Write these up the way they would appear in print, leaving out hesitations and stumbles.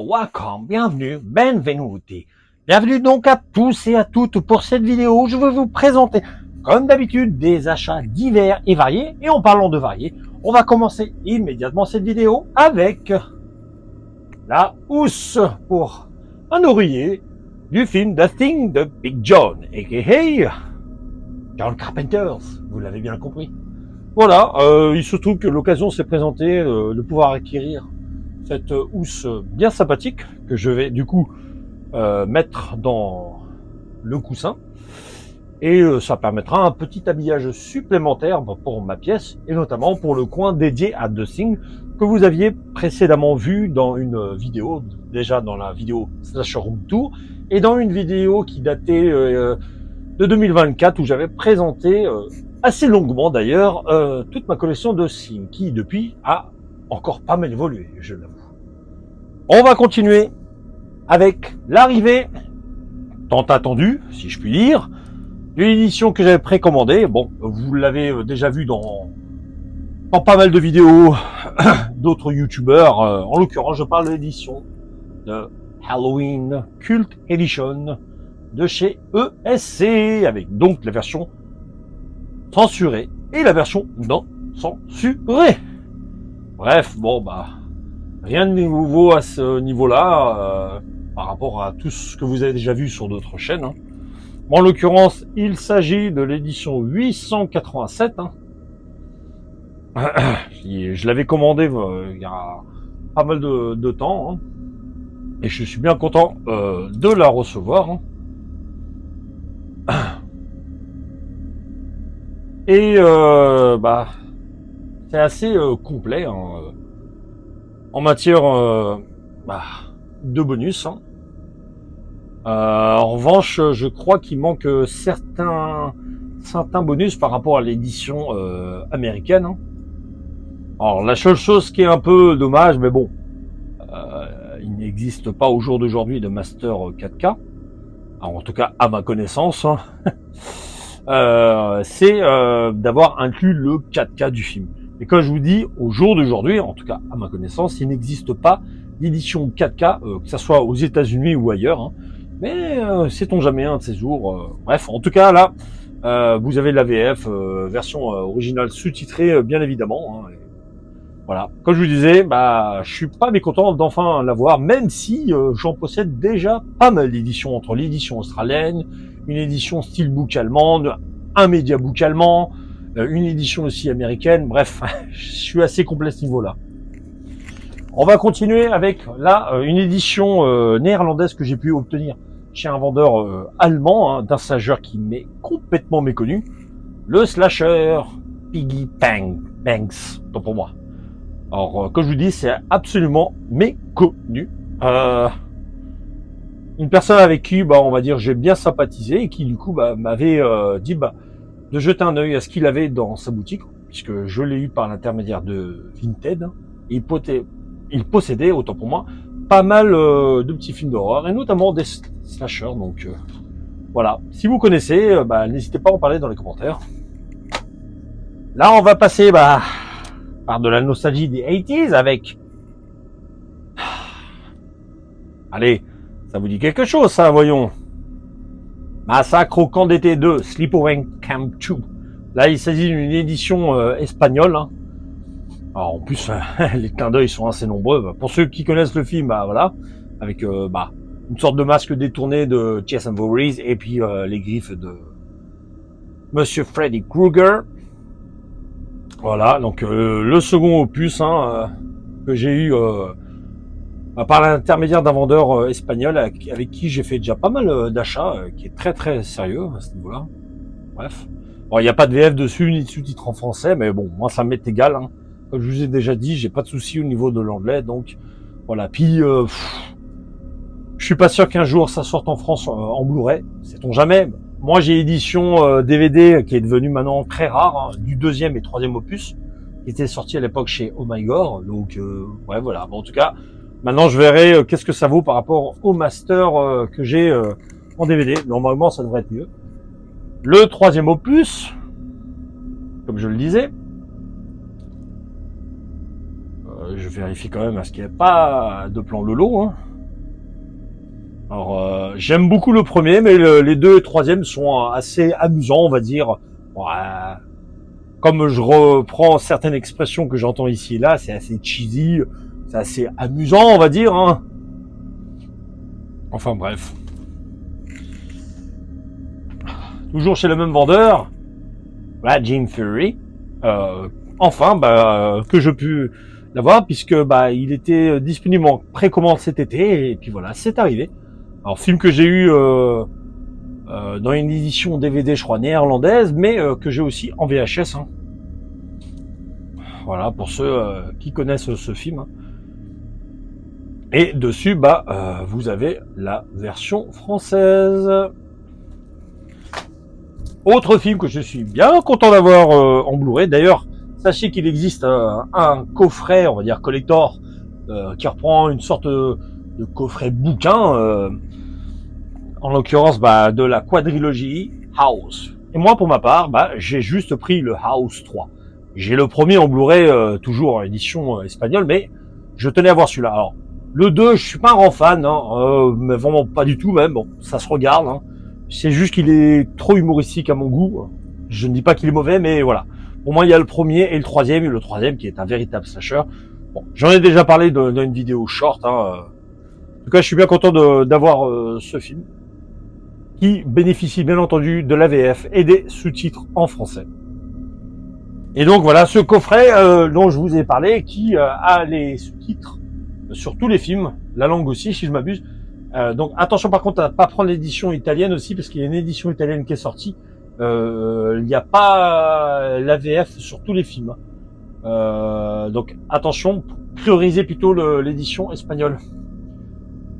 welcome, bienvenue, benvenuti. Bienvenue donc à tous et à toutes pour cette vidéo. Je vais vous présenter, comme d'habitude, des achats divers et variés. Et en parlant de variés, on va commencer immédiatement cette vidéo avec la housse pour un oreiller du film The Thing de Big John, a.k.a. John Carpenter, vous l'avez bien compris. Voilà, il se trouve que l'occasion s'est présentée de pouvoir acquérir cette housse bien sympathique que je vais du coup mettre dans le coussin et ça permettra un petit habillage supplémentaire pour ma pièce et notamment pour le coin dédié à The Thing que vous aviez précédemment vu dans une vidéo, déjà dans la vidéo Slasher Room Tour et dans une vidéo qui datait de 2024 où j'avais présenté assez longuement d'ailleurs toute ma collection de Thing qui depuis a encore pas mal évolué, je l'avoue. On va continuer avec l'arrivée, tant attendue, si je puis dire, d'une édition que j'avais précommandée. Bon, vous l'avez déjà vu dans pas mal de vidéos d'autres youtubeurs. En l'occurrence, je parle de l'édition de Halloween Cult Edition de chez ESC, avec donc la version censurée et la version non censurée. Bref, bon bah rien de nouveau à ce niveau-là par rapport à tout ce que vous avez déjà vu sur d'autres chaînes. Hein. En l'occurrence, il s'agit de l'édition 887. Hein. Je l'avais commandé il y a pas mal de temps hein. Et je suis bien content de la recevoir. Hein. Et bah c'est assez complet hein, en matière de bonus. Hein. En revanche, je crois qu'il manque certains bonus par rapport à l'édition américaine. Hein. Alors la seule chose qui est un peu dommage, mais bon, il n'existe pas au jour d'aujourd'hui de Master 4K. Alors, en tout cas à ma connaissance. Hein. C'est d'avoir inclus le 4K du film. Et quand je vous dis au jour d'aujourd'hui, en tout cas à ma connaissance, il n'existe pas d'édition 4K, que ce soit aux États-Unis ou ailleurs. Hein. Mais sait-on jamais un de ces jours. Bref, en tout cas là, vous avez la VF, version originale sous-titrée, bien évidemment. Hein. Voilà. Comme je vous disais, bah, je suis pas mécontent d'enfin l'avoir, même si j'en possède déjà pas mal d'éditions, entre l'édition australienne, une édition steelbook allemande, un mediabook allemand, une édition aussi américaine. Bref, je suis assez complet à ce niveau-là. On va continuer avec là une édition néerlandaise que j'ai pu obtenir chez un vendeur allemand, hein, d'un slasher qui m'est complètement méconnu, le slasher Piggy Banks, tant pour moi. Alors, comme je vous dis, c'est absolument méconnu. Une personne avec qui, bah, on va dire, j'ai bien sympathisé et qui, du coup, bah, m'avait dit de jeter un œil à ce qu'il avait dans sa boutique, puisque je l'ai eu par l'intermédiaire de Vinted. Et il possédait, autant pour moi, pas mal de petits films d'horreur, et notamment des slashers. Donc, voilà. Si vous connaissez, bah, n'hésitez pas à en parler dans les commentaires. Là, on va passer, bah, par de la nostalgie des 80s avec... Allez, ça vous dit quelque chose, ça, voyons. Massacre au camp d'été 2, Sleepaway Camp 2. Là, il s'agit d'une édition espagnole. Hein. Alors, en plus, les clins d'œil sont assez nombreux. Pour ceux qui connaissent le film, bah, voilà, avec une sorte de masque détourné de Jason Voorhees et puis les griffes de Monsieur Freddy Krueger. Voilà, donc le second opus hein, que j'ai eu par l'intermédiaire d'un vendeur espagnol avec qui j'ai fait déjà pas mal d'achats, qui est très très sérieux à ce niveau-là. Bref, bon, il n'y a pas de VF dessus ni de sous-titres en français, mais bon, moi ça m'est égal. Hein. Comme je vous ai déjà dit, j'ai pas de souci au niveau de l'anglais, donc voilà. Puis je suis pas sûr qu'un jour ça sorte en France en Blu-ray, sait-on jamais. Moi, j'ai édition DVD qui est devenue maintenant très rare, hein, du deuxième et troisième opus, qui était sorti à l'époque chez Oh My God. Donc, ouais, voilà. Bon, en tout cas, maintenant, je verrai qu'est-ce que ça vaut par rapport au master que j'ai en DVD. Normalement, ça devrait être mieux. Le troisième opus, comme je le disais, je vérifie quand même à ce qu'il n'y a pas de plan Lolo. Hein. Alors, j'aime beaucoup le premier, mais les deux et troisième sont assez amusants, on va dire. Ouais, comme je reprends certaines expressions que j'entends ici et là, c'est assez cheesy, c'est assez amusant, on va dire. Hein. Enfin bref. Toujours chez le même vendeur, la Jim Fury. Enfin, que je pu l'avoir puisque il était disponible en précommande cet été et puis voilà, c'est arrivé. Alors film que j'ai eu dans une édition DVD, je crois néerlandaise, mais que j'ai aussi en VHS. Hein. Voilà pour ceux qui connaissent ce film. Hein. Et dessus, vous avez la version française. Autre film que je suis bien content d'avoir en Blu-ray. D'ailleurs, sachez qu'il existe un coffret, on va dire collector, qui reprend une sorte de coffret bouquin, en l'occurrence de la quadrilogie House. Et moi, pour ma part, j'ai juste pris le House 3. J'ai le premier en Blu-ray, toujours en édition espagnole, mais je tenais à voir celui-là. Alors, le 2, je suis pas un grand fan, hein, mais vraiment pas du tout même. Bon, ça se regarde. Hein. C'est juste qu'il est trop humoristique à mon goût. Je ne dis pas qu'il est mauvais, mais voilà. Pour moi, il y a le premier et le troisième qui est un véritable slasher. Bon, j'en ai déjà parlé dans une vidéo short. Hein. En tout cas, je suis bien content d'avoir ce film qui bénéficie bien entendu de l'AVF et des sous-titres en français. Et donc voilà, ce coffret dont je vous ai parlé, qui a les sous-titres sur tous les films, la langue aussi, si je m'abuse. Donc attention par contre à pas prendre l'édition italienne aussi, parce qu'il y a une édition italienne qui est sortie. Il n'y a pas l'AVF sur tous les films. Donc attention, priorisez plutôt l'édition espagnole.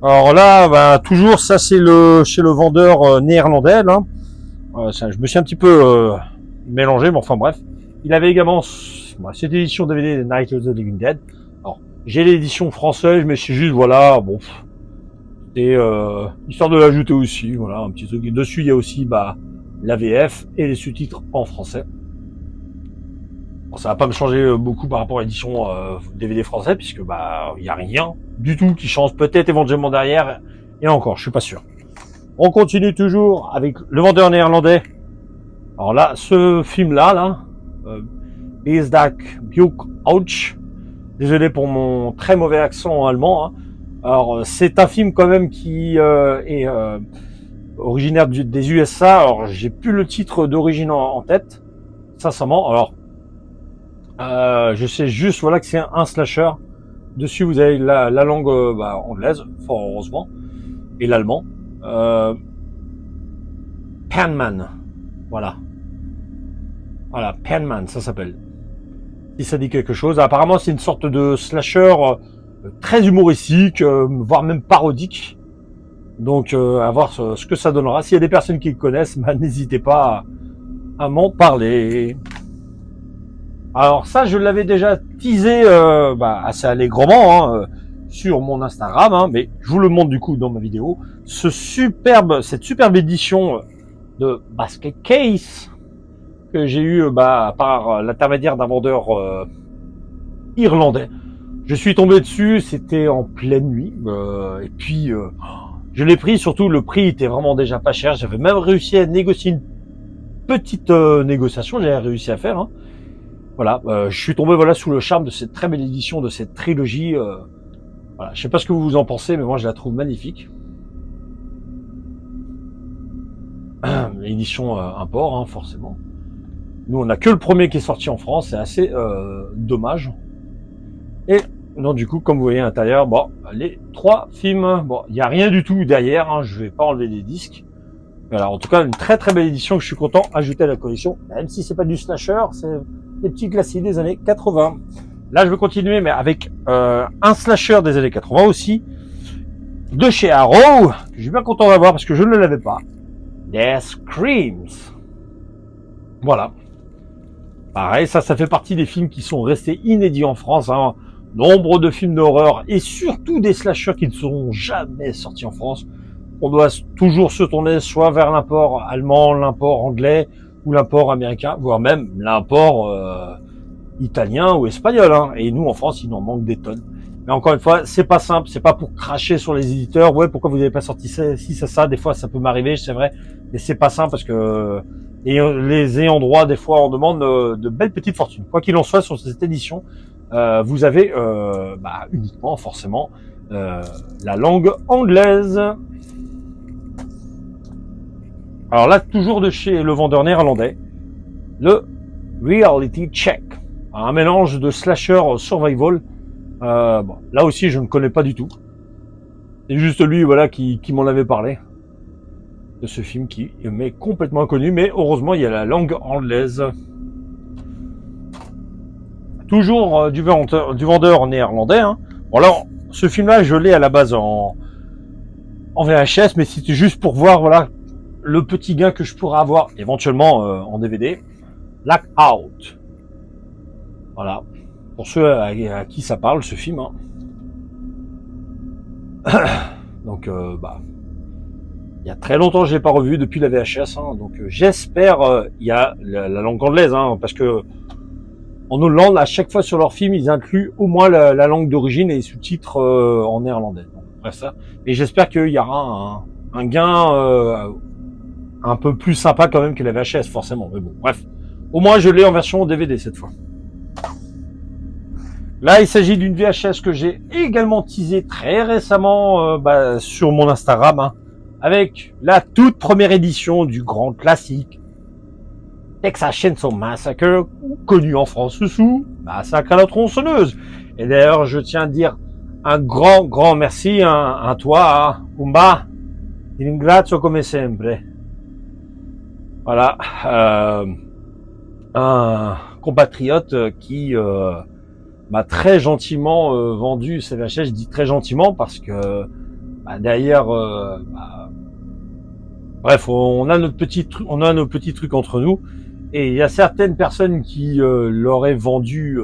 Alors là, toujours ça c'est chez le vendeur néerlandais. Là. Je me suis un petit peu mélangé, mais enfin bref. Il avait également cette édition DVD de Night of the Living Dead. Alors j'ai l'édition française, mais c'est juste voilà, bon. Et histoire de l'ajouter aussi, voilà, un petit truc. Et dessus, il y a aussi l'AVF et les sous-titres en français. Bon, ça va pas me changer beaucoup par rapport à l'édition DVD français, puisque il y a rien du tout qui change. Peut-être éventuellement derrière, et encore, je suis pas sûr. On continue toujours avec le vendeur néerlandais. Alors là, ce film-là, Isdak Bjuk Ouch. Désolé pour mon très mauvais accent allemand. Hein. Alors, c'est un film quand même qui est originaire des USA. Alors, j'ai plus le titre d'origine en tête, sincèrement. Alors, je sais juste voilà que c'est un slasher. Dessus, vous avez la langue anglaise, fort heureusement, et l'allemand. Penman, voilà, Penman, ça s'appelle. Si ça dit quelque chose. Apparemment, c'est une sorte de slasher très humoristique, voire même parodique. Donc, à voir ce que ça donnera. S'il y a des personnes qui le connaissent, n'hésitez pas à m'en parler. Alors ça, je l'avais déjà teasé assez allègrement sur mon Instagram, hein, mais je vous le montre du coup dans ma vidéo. Cette superbe édition de Basket Case que j'ai eu par l'intermédiaire d'un vendeur irlandais. Je suis tombé dessus, c'était en pleine nuit, et puis je l'ai pris, surtout le prix était vraiment déjà pas cher, j'avais même réussi à négocier une petite négociation, j'avais réussi à faire. Hein. Voilà, je suis tombé sous le charme de cette très belle édition, de cette trilogie. Voilà, je sais pas ce que vous en pensez, mais moi je la trouve magnifique. L'édition import, hein, forcément. Nous, on n'a que le premier qui est sorti en France, c'est assez dommage. Et donc du coup, comme vous voyez à l'intérieur, les 3 films, il n'y a rien du tout derrière, hein, je vais pas enlever les disques. Voilà, en tout cas, une très très belle édition que je suis content d'ajouter à la collection, même si c'est pas du slasher, c'est des petits classiques des années 80. Là, je vais continuer, mais avec un slasher des années 80 aussi, de chez Arrow, que je suis bien content d'avoir parce que je ne l'avais pas. Death Screams. Voilà. Pareil, ça fait partie des films qui sont restés inédits en France. Hein. Nombre de films d'horreur et surtout des slashers qui ne seront jamais sortis en France. On doit toujours se tourner soit vers l'import allemand, l'import anglais ou l'import américain, voire même l'import italien ou espagnol. Hein. Et nous, en France, il nous en manque des tonnes. Mais encore une fois, c'est pas simple, c'est pas pour cracher sur les éditeurs. Ouais, pourquoi vous n'avez pas sorti ça, si c'est ça. Des fois, ça peut m'arriver, c'est vrai. Mais c'est pas simple parce que les ayants droit, des fois, on demande de belles petites fortunes. Quoi qu'il en soit, sur cette édition, vous avez uniquement, forcément, la langue anglaise. Alors là, toujours de chez le vendeur néerlandais, le Reality Check, un mélange de slasher survival. Là aussi, je ne connais pas du tout. C'est juste lui, voilà, qui m'en avait parlé de ce film qui m'est complètement inconnu, mais heureusement, il y a la langue anglaise. Toujours du vendeur néerlandais. Hein. Bon, alors, ce film-là, je l'ai à la base en VHS, mais c'était juste pour voir, voilà, le petit gain que je pourrais avoir éventuellement en DVD. Blackout. Voilà. Pour ceux à qui ça parle, ce film. Hein. Donc, il y a très longtemps que je l'ai pas revu depuis la VHS. Hein, donc, j'espère il y a la langue anglaise, hein, parce que en Hollande, à chaque fois sur leur film, ils incluent au moins la langue d'origine et les sous-titres en néerlandais. Donc, bref, ça. Et j'espère qu'il y aura un gain un peu plus sympa quand même que la VHS, forcément. Mais bon, bref. Au moins, je l'ai en version DVD cette fois. Là, il s'agit d'une VHS que j'ai également teasée très récemment sur mon Instagram, hein, avec la toute première édition du grand classique Texas Chainsaw Massacre, connu en France sous Massacre à la tronçonneuse. Et d'ailleurs, je tiens à dire un grand merci à toi, Pumba. Ti ringrazio come sempre. Voilà, un compatriote qui m'a très gentiment vendu ces VHS. Je dis très gentiment parce que derrière, bref, on a nos petits trucs entre nous. Et il y a certaines personnes qui l'auraient vendu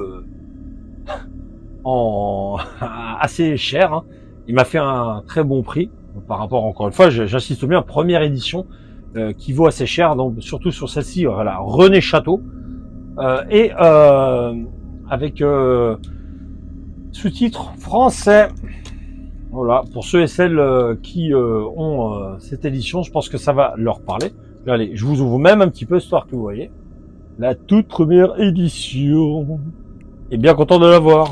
assez cher. Hein. Il m'a fait un très bon prix par rapport, encore une fois, j'insiste bien, première édition qui vaut assez cher, donc surtout sur celle-ci, voilà, René Château, avec sous-titres français. Voilà, pour ceux et celles qui ont cette édition, je pense que ça va leur parler. Allez, je vous ouvre même un petit peu, histoire que vous voyez. La toute première édition. Et bien content de l'avoir.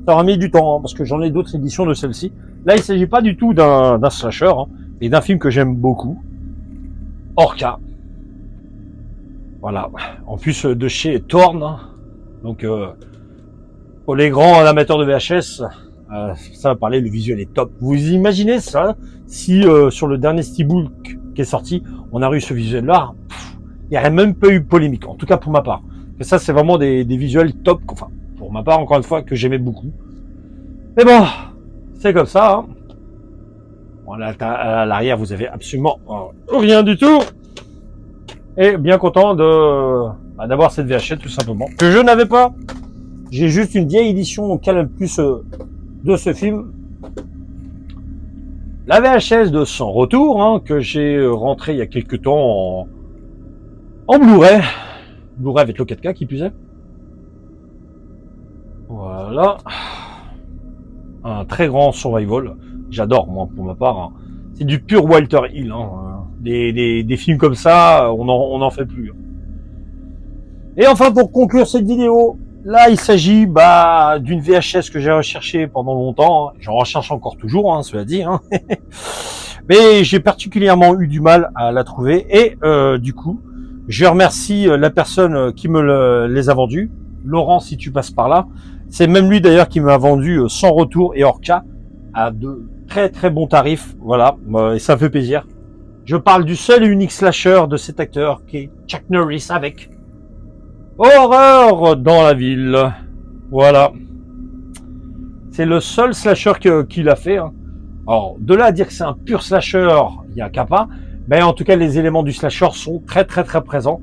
Ça aura mis du temps, hein, parce que j'en ai d'autres éditions de celle-ci. Là, il ne s'agit pas du tout d'un slasher, hein, et d'un film que j'aime beaucoup. Orca. Voilà. En plus de chez Thorn. Hein. Donc, pour les grands amateurs de VHS, ça va parler, le visuel est top. Vous imaginez ça, si sur le dernier Steelbook qui est sorti, on a eu ce visuel-là, il n'y aurait même pas eu polémique, en tout cas pour ma part. Et ça, c'est vraiment des visuels top, enfin, pour ma part, encore une fois, que j'aimais beaucoup. Mais bon, c'est comme ça. Hein. Voilà, à l'arrière, vous avez absolument rien du tout. Et bien content d'avoir cette VHS, tout simplement. Que je n'avais pas. J'ai juste une vieille édition au Canal Plus de ce film. La VHS de Sans Retour, hein, que j'ai rentré il y a quelques temps en Blu-ray. Blu-ray avec le 4K qui plus est. Voilà. Un très grand survival. J'adore, moi, pour ma part. Hein. C'est du pur Walter Hill. Hein. Des films comme ça, on en fait plus. Et enfin, pour conclure cette vidéo, là, il s'agit d'une VHS que j'ai recherchée pendant longtemps. Hein. J'en recherche encore toujours, hein, cela dit. Hein. Mais j'ai particulièrement eu du mal à la trouver. Et du coup, je remercie la personne qui me les a vendus. Laurent, si tu passes par là. C'est même lui d'ailleurs qui m'a vendu Sans Retour et Orca à de très très bons tarifs. Voilà, et ça me fait plaisir. Je parle du seul et unique slasher de cet acteur qui est Chuck Norris avec Horreur dans la ville. Voilà. C'est le seul slasher qu'il a fait. Hein. Alors, de là à dire que c'est un pur slasher, il n'y a qu'à pas. Mais en tout cas, les éléments du slasher sont très très très présents.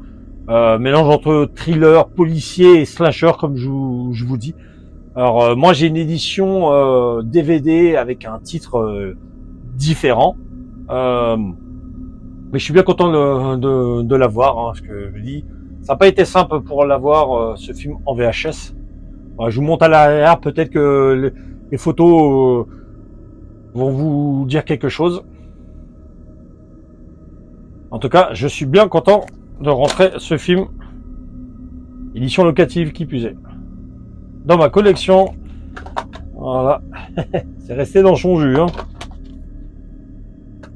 Mélange entre thriller, policier et slasher, comme je vous dis. Alors, moi, j'ai une édition DVD avec un titre différent. Mais je suis bien content de l'avoir, hein, parce que je dis, ça n'a pas été simple pour l'avoir, ce film en VHS. Je vous montre à l'arrière, peut-être que les photos vont vous dire quelque chose. En tout cas, je suis bien content de rentrer ce film, édition locative qui plus est, dans ma collection. Voilà, c'est resté dans son jus. Hein.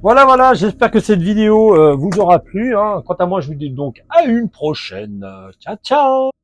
Voilà, j'espère que cette vidéo vous aura plu. Hein. Quant à moi, je vous dis donc à une prochaine. Ciao, ciao.